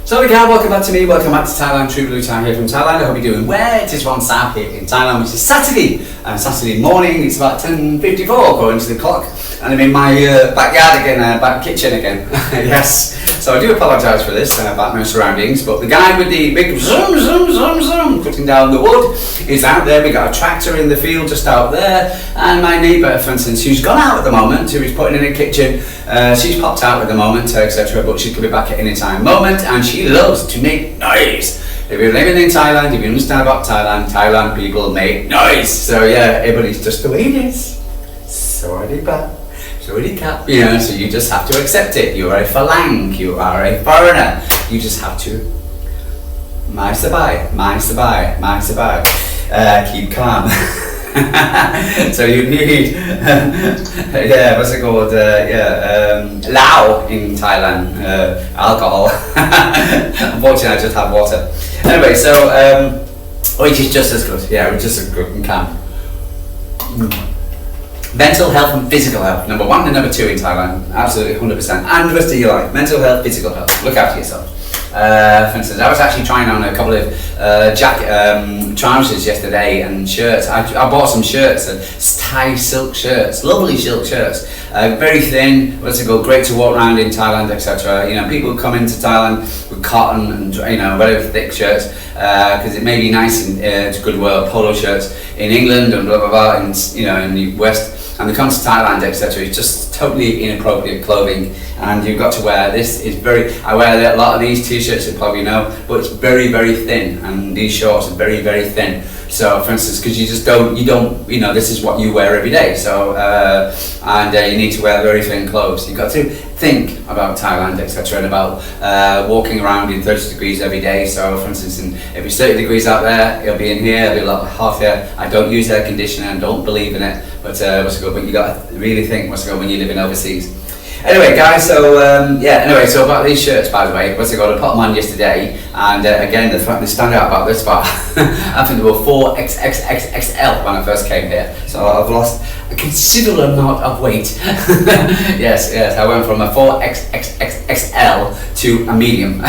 So again, welcome back to me, welcome back to Thailand, True Blue Time here from Thailand. I hope you're doing well. It is 1 South here in Thailand, which is Saturday. Saturday morning, it's about 10:54 according to the clock. And I'm in my backyard again, back kitchen again. Yes, so I do apologise for this, about my surroundings, but the guy with the big zoom, zoom, zoom, zoom, cutting down the wood is out there. We got a tractor in the field just out there, and my neighbour, for instance, who's gone out at the moment, who is putting in a kitchen, she's popped out at the moment, etc., but she could be back at any time moment, and she loves to make noise. If you're living in Thailand, if you understand about Thailand people make noise. So yeah, everybody's just the way it is. Sorry, but sorry, cap. You know, so you just have to accept it. You are a Phalang, you are a foreigner. You just have to keep calm. So you need what's it called? Lao in Thailand, alcohol. Unfortunately, I just have water. Anyway, so which is just as good. Yeah, it's just as good and calm. Mental health and physical health, number 1 and number 2 in Thailand, absolutely 100%. And the rest of your life, mental health, physical health. Look after yourself. For instance, I was actually trying on a couple of trousers yesterday and shirts. I bought some shirts, Thai silk shirts, lovely silk shirts, very thin. What's it called? Great to walk around in Thailand, etc. You know, people come into Thailand with cotton and very thick shirts because it may be nice and it's good wear polo shirts in England and blah blah blah, and in the West. And the come to Thailand, etc., is just totally inappropriate clothing, and you've got to wear this. Is very. I wear a lot of these t-shirts, you probably know, but it's very, very thin, and these shorts are very, very thin. So, for instance, because you don't, this is what you wear every day. So, you need to wear very thin clothes. You've got to think about Thailand, etc., and about walking around in 30 degrees every day. So, for instance, if it's 30 degrees out there, it'll be in here, it'll be a lot hot here. I don't use air conditioning, I don't believe in it, but but you got to really think when you're living overseas. Anyway, guys, so so about these shirts, by the way, I put them on yesterday, and again, they stand out about this far. I think there were 4XXXXL when I first came here, so I've lost a considerable amount of weight. yes, I went from a 4XXXXL to a medium.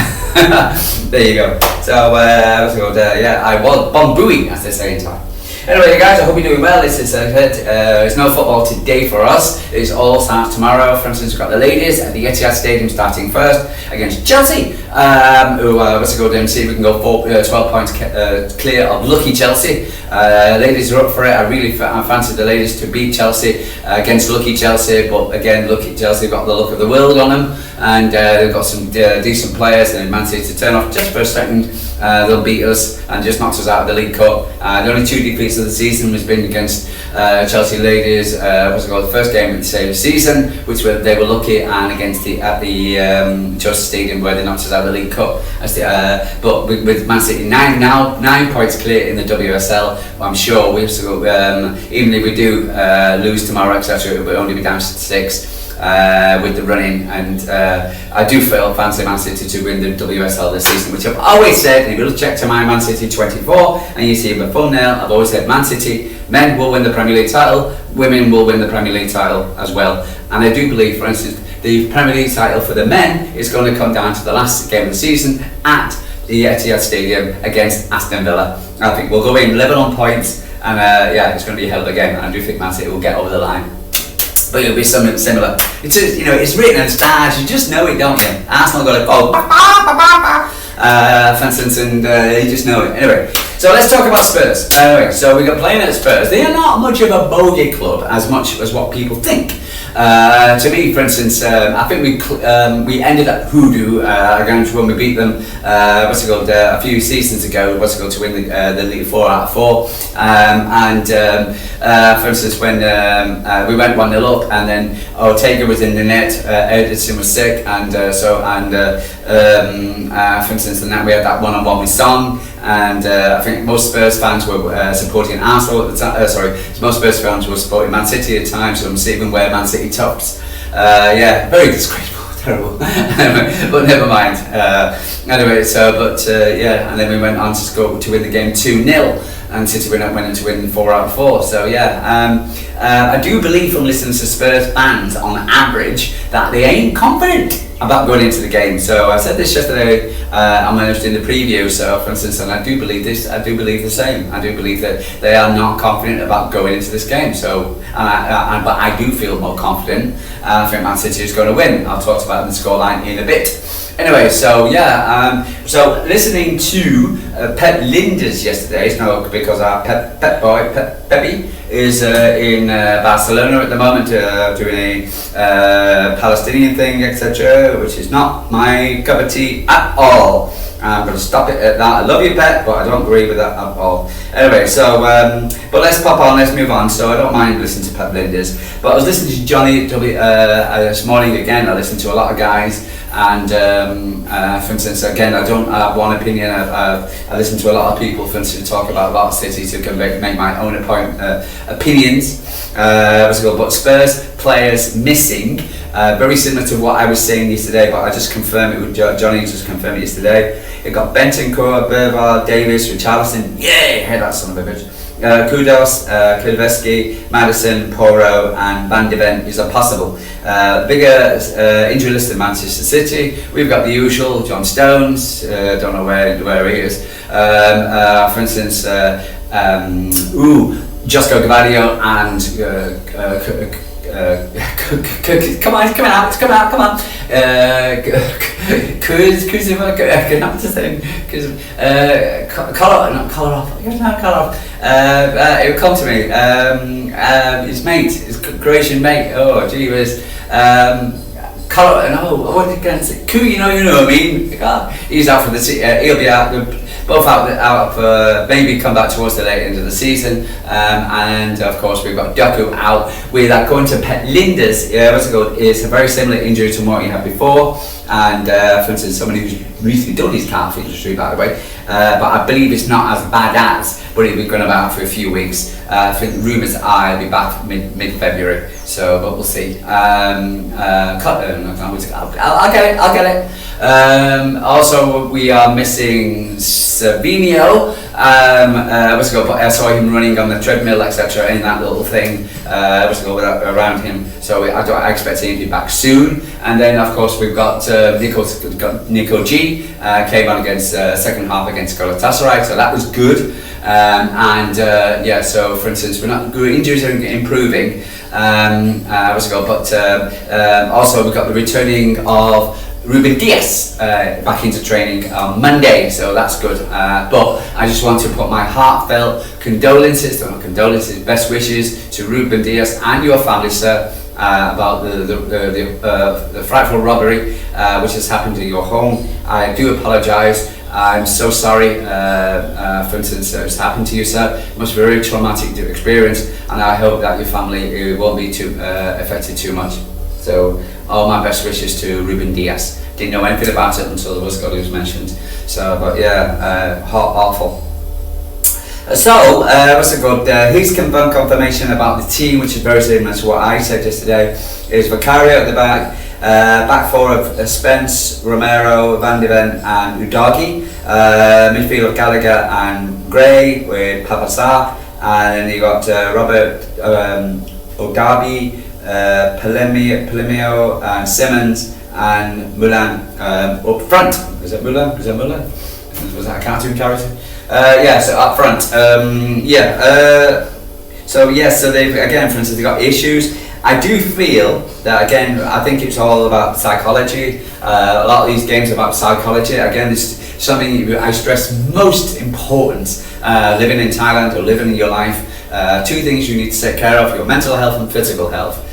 There you go. So, I was Bombui, as they say in Thai. Anyway, guys, I hope you're doing well. It's no football today for us. It's all starts tomorrow. For instance, we've got the ladies at the Etihad Stadium starting first against Chelsea. See if we can go 12 points clear of lucky Chelsea. Ladies are up for it. I fancy the ladies to beat Chelsea against lucky Chelsea, but again, lucky Chelsea got the look of the world on them, and they've got some decent players, and Man City to turn off just for a second. They'll beat us and just knock us out of the League Cup. The only 2 defeats of the season has been against Chelsea ladies. The first game of the same season, which they were lucky, and against at the Chelsea Stadium where they knocked us out of the League Cup. But with Man City 9 points clear in the WSL, I'm sure even if we do lose tomorrow, etc., it will only be down to 6. With the running, and I do fancy Man City to win the WSL this season, which I've always said. And if you check to my Man City 24 and you see my thumbnail, I've always said Man City men will win the Premier League title, women will win the Premier League title as well. And I do believe, for instance, the Premier League title for the men is going to come down to the last game of the season at the Etihad Stadium against Aston Villa. I think we'll go in level on points, and it's going to be a hell of a game. And I do think Man City will get over the line. But it'll be something similar. It's it's written in stars. You just know it, don't you? Arsenal got a goal, for instance, and you just know it. Anyway, so let's talk about Spurs. Anyway, so we got playing at Spurs. They are not much of a bogey club as much as what people think. To me, for instance, I think we ended up hoodoo against when we beat them. A few seasons ago. To win the league 4 out of 4. For instance, when we went 1-0 up, and then Ortega was in the net, Ederson was sick, and for instance, and then we had that one-on-one with Song. And I think most Spurs fans were supporting Arsenal at the time. Most Spurs fans were supporting Man City at the time, so I'm seeing where Man City tops. Very disgraceful, terrible. But never mind. And then we went on to score to win the game 2-0. And City went on to win 4 out of 4. So I do believe from listening to Spurs fans on average that they ain't confident about going into the game. So I said this yesterday when I was doing the preview. So for instance, and I do believe this, I do believe the same. I do believe that they are not confident about going into this game. So, but I do feel more confident. I think Man City is going to win. I'll talk about the scoreline in a bit. Anyway, so yeah, so listening to Pep Linders yesterday, it's not because our Pep boy, Peppy, is in Barcelona at the moment doing a Palestinian thing, etc., which is not my cup of tea at all. I'm going to stop it at that. I love you, Pep, but I don't agree with that at all. Anyway, so, but let's pop on, let's move on. So I don't mind listening to Pep Linders, but I was listening to Johnny this morning again. I listened to a lot of guys, and for instance, again, I don't have one opinion. I listen to a lot of people, for instance, talk about a lot of cities to make my own opinions. But Spurs players missing, very similar to what I was saying yesterday, but I just confirmed it with Johnny, just confirmed it yesterday. It got Bentancur, Bervar, Davis, Richarlison, yeah, hey, that son of a bitch. Kudos, Kulveski, Madison, Porro and Van de Ven is impossible. Bigger injury list than Manchester City. We've got the usual, John Stones, don't know where he is. For instance, Josko Gavadio and come on. It would come to me. His mate, his Croatian mate. Oh, gee whiz. What did I say? You know what I mean? He's out for the he'll be out. Both out for maybe come back towards the late end of the season, and of course we've got Doku out. We're going to Pep Linders. It's a very similar injury to what he had before, and for instance, somebody who's recently done his calf injury, by the way. But I believe it's not as bad as, but he'll be going about for a few weeks. I think rumours are he'll be back mid-February. So, but we'll see. I'll get it. Also, we are missing Savinho. I saw him running on the treadmill, etc. in that little thing. Around him. So I expect him to be back soon. And then, of course, we've got Nico G. Came on against second half against Galatasaray, so that was good. So for instance, injuries are improving. Also we've got the returning of Ruben Dias back into training on Monday, so that's good. But I just want to put my heartfelt best wishes to Ruben Dias and your family, sir, about the frightful robbery which has happened to your home. I do apologise. I'm so sorry, for instance, it's happened to you, sir. It must be a very traumatic experience, and I hope that your family won't be too affected too much. So, all my best wishes to Ruben Dias. Didn't know anything about it until the was mentioned. So, but yeah, awful. So, his confirmation about the team, which is very similar to what I said yesterday, is Vicario at the back. Back four of Spence, Romero, Van de Ven and Udogi. Midfield of Gallagher and Gray with Papasar. And then you got Robert Ogabi, Palemio and Simmons and Mulan up front. Is it Mulan? Was that a cartoon character? So up front. So they've, again, for instance, they've got issues. I do feel that, again, I think it's all about psychology. A lot of these games are about psychology. Again, this is something I stress most important living in Thailand or living in your life. Two things you need to take care of: your mental health and physical health.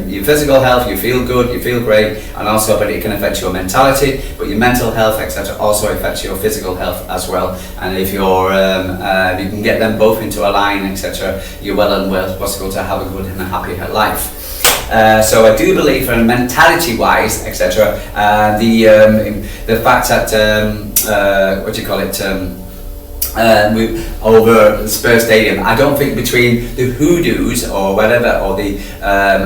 Your physical health, you feel good, you feel great, and also, but it can affect your mentality, but your mental health, etc., also affects your physical health as well. And if you're, you can get them both into a line, etc., you're well and well possible to have a good and a happy life. So I do believe, from mentality-wise, etc., the fact that over the Spurs Stadium. I don't think between the hoodoos or whatever, or the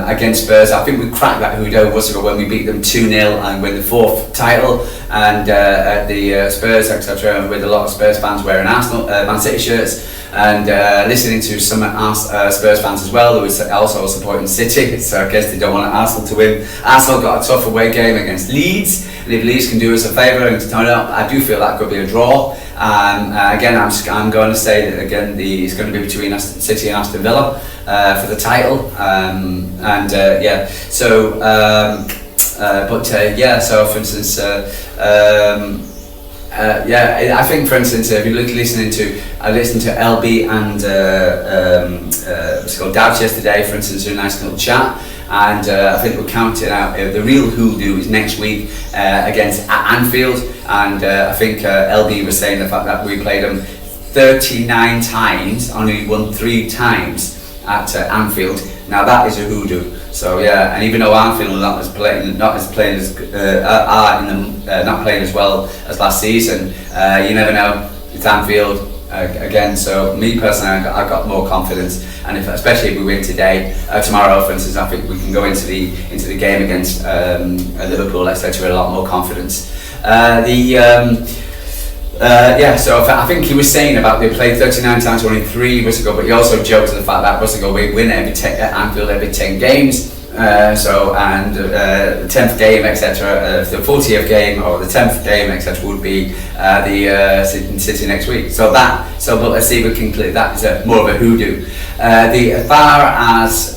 against Spurs, I think we cracked that hoodoo when we beat them 2-0 and win the 4th title, and at the Spurs, etc., and with a lot of Spurs fans wearing Arsenal, Man City shirts, and listening to some Spurs fans as well who were also supporting City, so I guess they don't want Arsenal to win. Arsenal got a tough away game against Leeds, and if Leeds can do us a favour and turn it up, I do feel that could be a draw. Again, I'm going to say that again it's going to be between City and Aston Villa for the title, yeah. So, so for instance, I think, for instance, if you're listening to, I listened to LB and what's it called, Dabs yesterday, for instance, a nice little chat. And I think we're counting out the real hoodoo is next week against Anfield, and I think LB was saying the fact that we played them 39 times, only won 3 times at Anfield. Now that is a hoodoo. So yeah, and even though Anfield are not playing as well as last season, you never know. It's Anfield. Again, so me personally, I've got more confidence, and especially if we win tomorrow, for instance, I think we can go into the game against Liverpool, etc., with a lot more confidence. So I think he was saying about they played 39 times, only 3 weeks ago, but he also joked to the fact that weeks ago we win at Anfield every 10 games. The 10th game, etc., the 40th game or the 10th game, etc., would be the City next week. But let's see if we can clear that. Is more of a hoodoo. As far as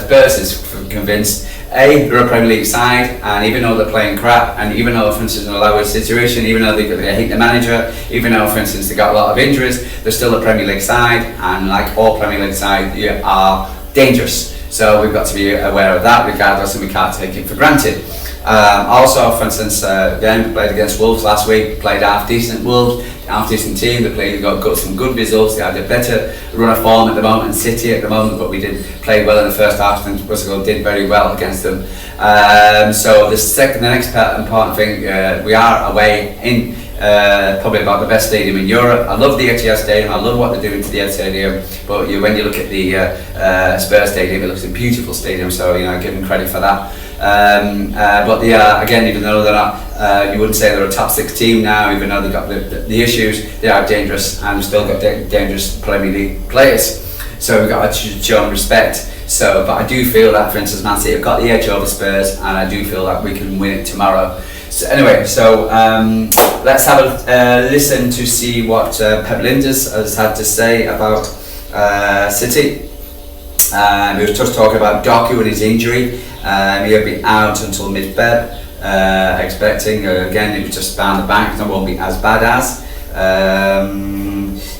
Spurs is convinced. They're a Premier League side, and even though they're playing crap, and even though, for instance, in a lower situation, even though they hate the manager, even though, for instance, they got a lot of injuries, they're still a Premier League side, and like all Premier League sides, you are dangerous. So we've got to be aware of that, regardless, and we can't take it for granted. Also, for instance, again, we played against Wolves last week, played half-decent Wolves, half-decent team. They got some good results. They had a better run of form at the moment, and City at the moment, but we did play well in the first half, and Barcelona did very well against them. So the next important thing, we are away in probably about the best stadium in Europe. I love the Etihad Stadium, I love what they're doing to the Etihad Stadium, but when you look at the Spurs Stadium, it looks a beautiful stadium, so give them credit for that. But they are, again, even though they're not, you wouldn't say they're a top 6 team now, even though they've got the issues, they are dangerous, and we've still got dangerous Premier League players, so we've got to show them respect. But I do feel that, for instance, Man City have got the edge over Spurs, and I do feel that we can win it tomorrow. So anyway, let's have a listen to see what Pep Lin has had to say about City. We were just talking about Doku and his injury. He'll be out until mid-Feb, expecting, again, it was just down the bank, it won't be as bad as.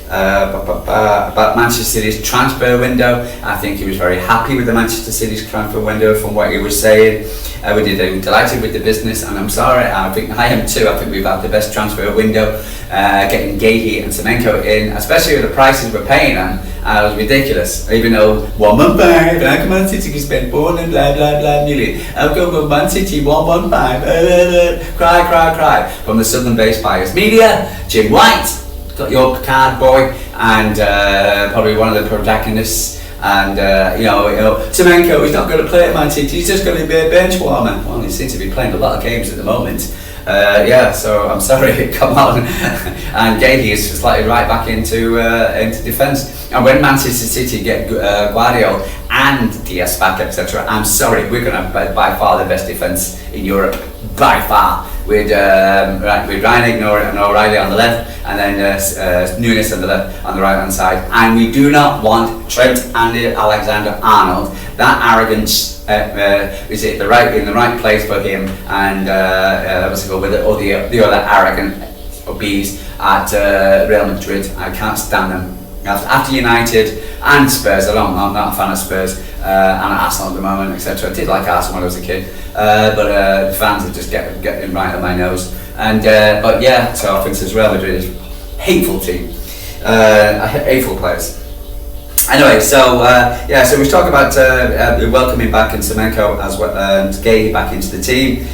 About Manchester City's transfer window, I think he was very happy with the Manchester City's transfer window from what he was saying. We were delighted with the business, and I'm sorry, I think I am too. I think we've had the best transfer window, getting Gahey and Semenko in, especially with the prices we're paying them. It was ridiculous, even though 115, how come Man City can spend 400 blah million? I'll go Man City 115, cry from the southern-based buyers. Media, Jim White, got your card boy, and probably one of the protagonists. And Semenko, he's not going to play at Man City, he's just going to be a bench warmer. Well, he seems to be playing a lot of games at the moment. So I'm sorry, come on. And Gahey is sliding right back into defence. And when Manchester City get Guardiola and Diaz back, etc., I'm sorry, we're going to have by far the best defence in Europe, by far. With Ryan and O'Reilly on the left, and then Nunes on the right hand side. And we do not want Trent Alexander-Arnold. That arrogance is in the right place for him, and with the other arrogant bees at Real Madrid. I can't stand them. After United and Spurs, I'm not a fan of Spurs, and Arsenal at the moment, etc. I did like Arsenal when I was a kid, but the fans are just getting right on my nose. And so I think this Real Madrid is a hateful team, hateful players. Anyway, so so we talk about welcoming back and Semenko as well, and Gay back into the team.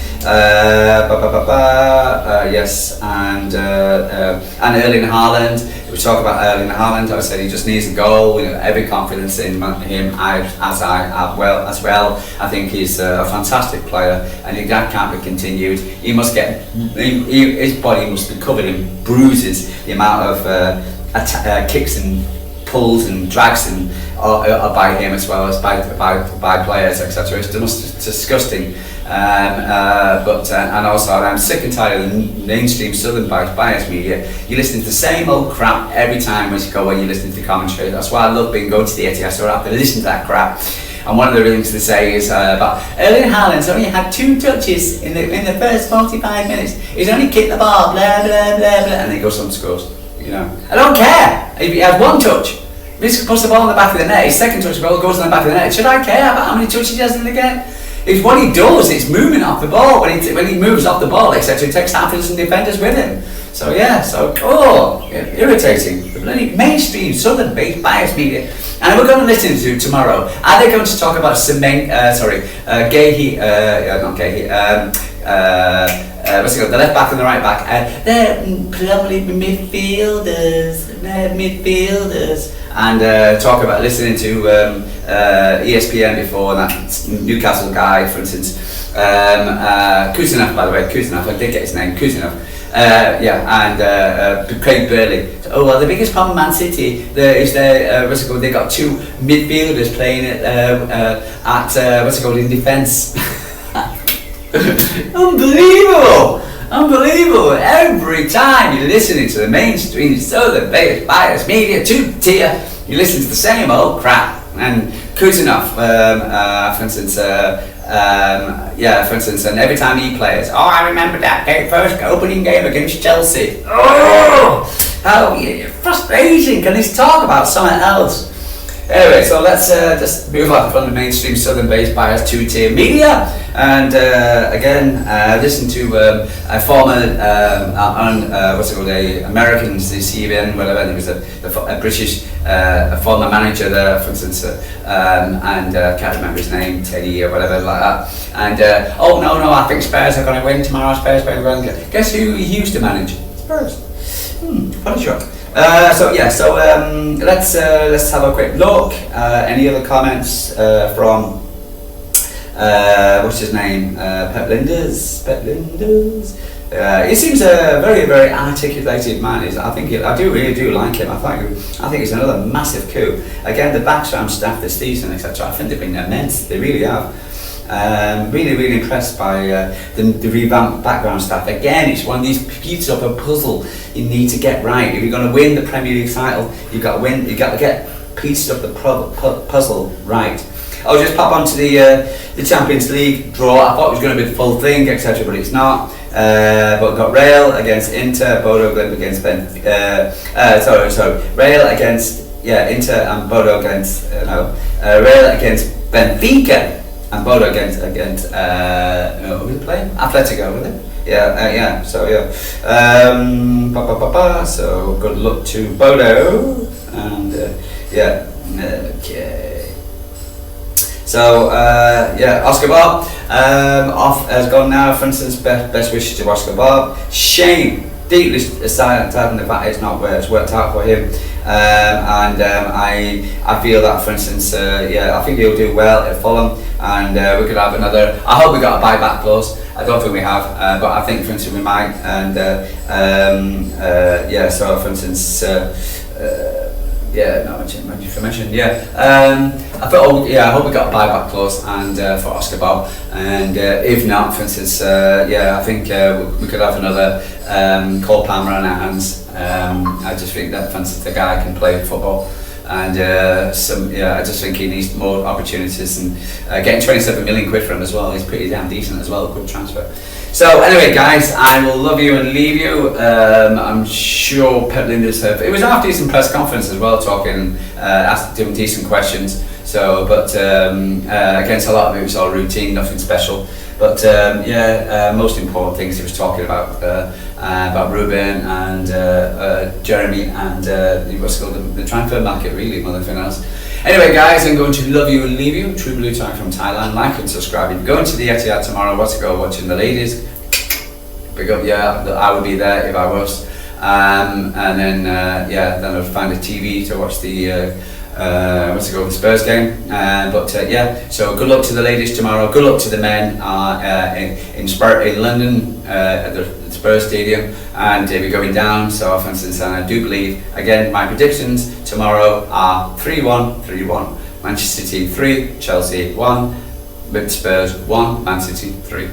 Yes, and Erling Haaland. We talk about Erling Haaland. I said he just needs a goal. We have every confidence in him, as I have as well. I think he's a fantastic player, and that can't be continued. He must get his body must be covered in bruises. The amount of kicks and pulls and drags and by him as well as by players, etc. It's disgusting. And also I'm sick and tired of the mainstream southern bias media. You listen to the same old crap every time when you listen to the commentary. That's why I love going to the Etihad, so I have to listen to that crap. And one of the things they say is about Erling Haaland's only had 2 touches in the first 45 minutes. He's only kicked the ball, blah blah blah blah, and he goes on and scores. I don't care if he has 1 touch. He puts the ball in the back of the net. His second touch ball goes in the back of the net. Should I care about how many touches he has in the game? It's what he does. It's moving off the ball. When he moves off the ball, etc., he takes half a dozen defenders with him. So irritating. The bloody mainstream southern bias media. And we're going to listen to tomorrow. Are they going to talk about what's it called? The left back and the right back. They're probably midfielders. And talk about listening to ESPN before, that Newcastle guy, for instance. Kuzinov, by the way, I did get his name, Kuzinov. And Craig Burley. Oh well, the biggest problem Man City is they got 2 midfielders playing in defence. Unbelievable! Every time you're listening to the mainstream southern bias media 2-tier, you listen to the same old crap. And Kuzinov, for instance, and every time he plays, I remember that first opening game against Chelsea. Oh, how frustrating! Can he talk about something else? Anyway, so let's just move on from the mainstream southern bias 2-tier media, and again listen to a former Americans, the CBN, whatever. There was a British former manager there, for instance, and can't remember his name, Teddy or whatever like that. And I think Spurs are going to win tomorrow. Spurs are going to win. Guess who he used to manage? Spurs. What a shock. Let's have a quick look. Any other comments from what's his name? Pep Linders. He seems a very, very articulated man. I really do like him. I think he's another massive coup. Again, the background staff this season, etc. I think they've been immense. They really have. Really, really impressed by the revamped background staff. Again, it's one of these pieces of a puzzle you need to get right. If you're going to win the Premier League title, you've got to get pieces of the puzzle right. I'll just pop onto the Champions League draw. I thought it was going to be the full thing, etc., but it's not. But we've got Real against Inter, Bodo against Real against Inter and Bodo against Real against Benfica. And Bodo against who was it playing? Atletico, was it? So good luck to Bodo, and okay. So Oscar Bob has gone now. For instance, best wishes to Oscar Bob. Shame, deeply silent on the fact it's worked out for him. I feel that, for instance, I think he'll do well at Fulham, and we could have another. I hope we got a buyback clause. I don't think we have, but I think, for instance, we might. And so for instance, not much information. I thought, I hope we got a buyback clause and for Oscar Bob, and if not, for instance, I think we could have another Cole Palmer on our hands. I just think that, for instance, the guy can play football, and I just think he needs more opportunities, and getting 27 million quid for him as well. He's pretty damn decent as well. Good transfer. So anyway, guys, I will love you and leave you. I'm sure Pep Lin does have. It was after his press conference as well, talking, asking decent questions. So, but against a lot of it was all routine, nothing special. But most important things he was talking about Ruben and Jeremy and what's called the transfer market, really, more than anything else. Anyway, guys, I'm going to love you and leave you. True Blue Tie from Thailand. Like and subscribe. If you're going to the Etihad tomorrow, what's it go watching the ladies? Big up, yeah, I would be there if I was. And then I'd find a TV to watch the the Spurs game. So good luck to the ladies tomorrow. Good luck to the men in London at the Spurs Stadium, and we're going down so often since then. I do believe, again, my predictions tomorrow are 3-1, 3-1. Manchester City 3, Chelsea 1, with Spurs 1, Man City 3.